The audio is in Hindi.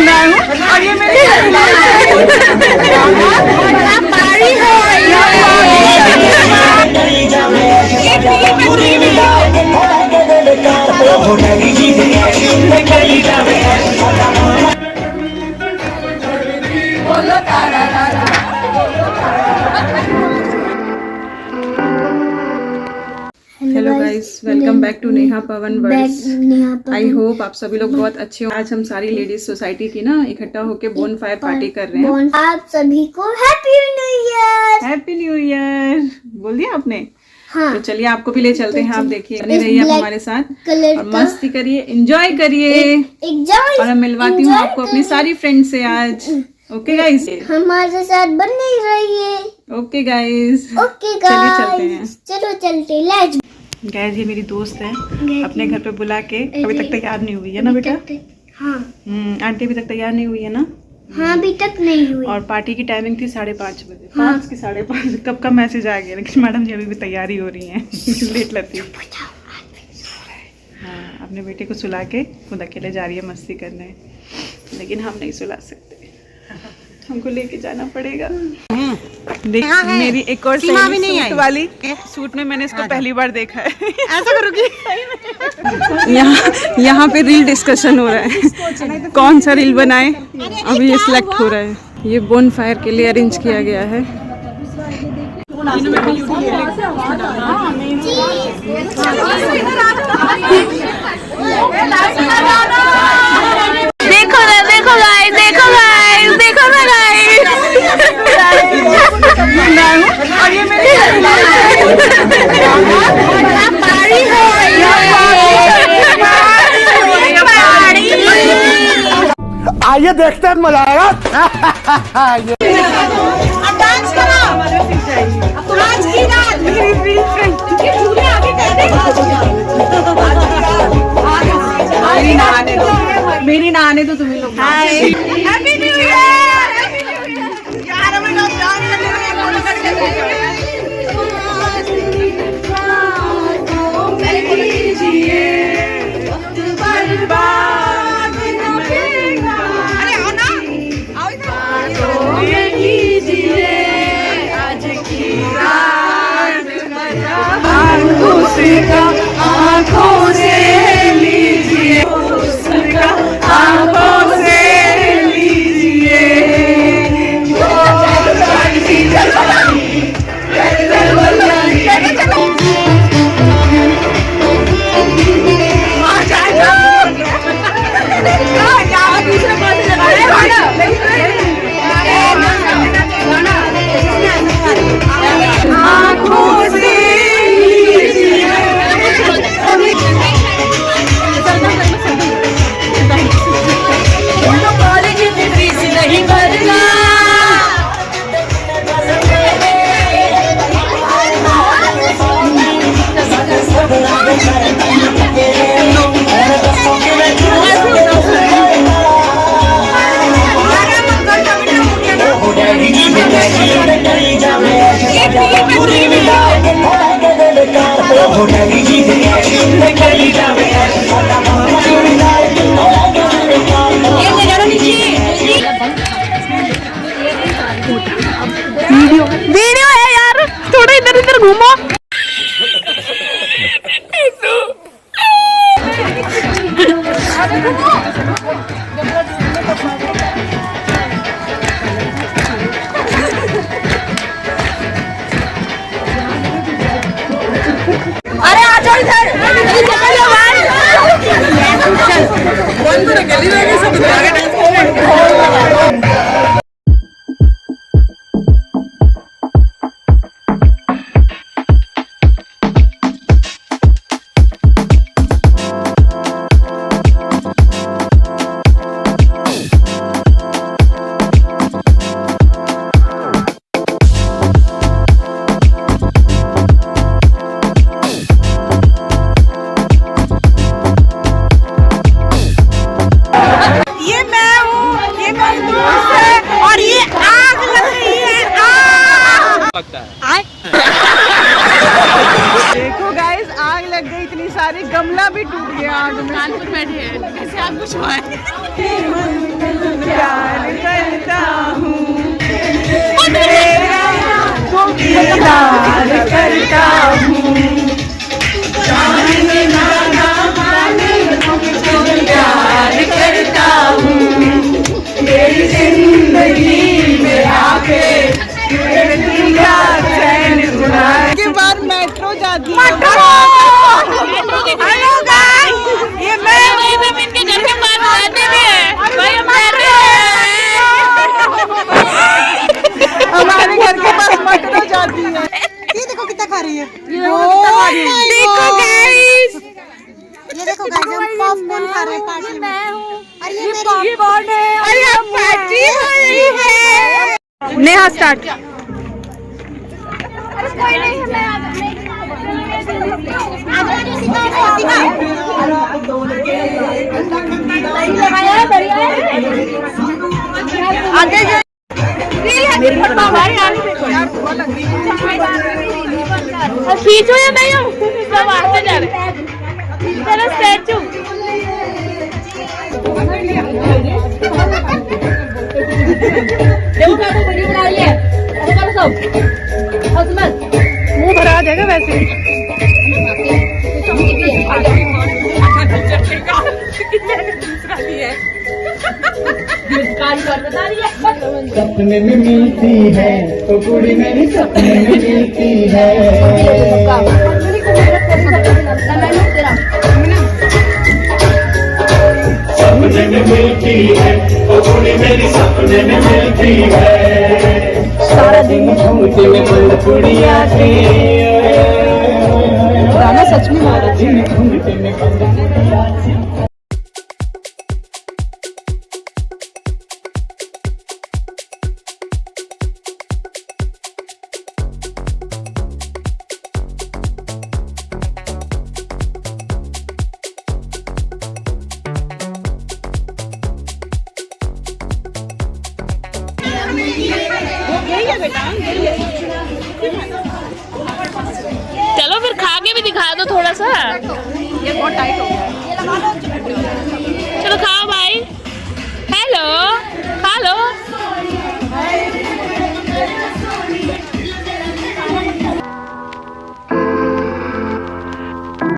मैं हूँ और ये मेरे hello guys, welcome back to Neha Pawan words. I hope आप सभी लोग बहुत अच्छे हो। आज हम सारी लेडीज सोसाइटी की ना इकट्ठा होके बोन फायर पार्टी कर रहे हैं। आप सभी को happy new year. Happy new year बोल दिया आपने? हाँ। तो चलिए आपको भी ले चलते हैं। आप देखिए, बने रहिए आप हमारे साथ और मस्ती करिए, एंजॉय करिए। और मैं मिलवाती हूँ आपको अपनी सारी फ्रेंड से आज। ओके गाइस, हमारे साथ बने रहिए। ओके गाइस, ओके चलिए चलते हैं। चलो चलते लेट्स। गाइस, ये मेरी दोस्त है, अपने घर पे बुला के अभी तक तैयार नहीं हुई है ना बेटा? हाँ। आंटी अभी तक तैयार नहीं हुई है ना? हाँ, अभी तक नहीं हुई। और पार्टी की टाइमिंग थी 5:30 बजे। हाँ। 5 की 5:30 कब का मैसेज आ गया, लेकिन मैडम जी अभी भी तैयारी हो रही है। लेट लगती है। हाँ, अपने बेटे को सुला के खुद अकेले जा रही है मस्ती करने, लेकिन हम नहीं सुला सकते, हमको लेके जाना पड़ेगा। देख, मेरी एक और सहेली भी सूट वाली सूट में मैंने इसको पहली बार देखा है। ऐसा करोगी? यहाँ पे रील डिस्कशन हो रहा है, कौन सा रील बनाए, अभी ये सिलेक्ट हो रहा है। ये बोन फायर के लिए अरेंज किया गया है। देखो ना, देखो गाइस, देखो गाइस, देखो ना गाइस। और ये मेरे आइए देखते हैं, मजा आएगा। डांस करो आज की रात। मेरी नहाने तो तुम्हें लोग। हैप्पी न्यू आँखों से लीजिए, आँखों से कानपुर बैठे हैं, कैसे आप कुछ हुआ है? प्यार करता हूँ तेरा प्यार करता हूँ जाने ना माने प्यार करता हूँ तेरी जिंदगी में आके के बाद मेट्रो जाती है। हेलो गाइस, ये मैं इनके घर के पास रहते भी है भाई, हम रहते हैं हमारे घर के पास मेट्रो जाती है। ये देखो कितना खा रही है, देखो गाइस, ये देखो गाइस, हम पॉपकॉर्न खा रहे हैं पार्टी में। और ये मेरी पॉपकॉर्न है और ये पार्टी हो रही है। नेहा स्टार्ट। कोई नहीं है, मैं आगे पीछे या नहीं हूँ, सब आगे जा रहे चलो स्टैचू। मुंह भरा जाएगा वैसे। सपने में मिलती है तो कुड़ी मेरी सपने में मिलती है। सपने में मिलती है तो कुड़ी मेरी सपने में मिलती है। सारा दिन घूमती में बंद कुड़िया के गाना सच में बहुत अच्छा है। घूमते में बंद कुड़िया के। चलो फिर खा के भी दिखा दो थोड़ा सा। ये बहुत टाइट हो गया है।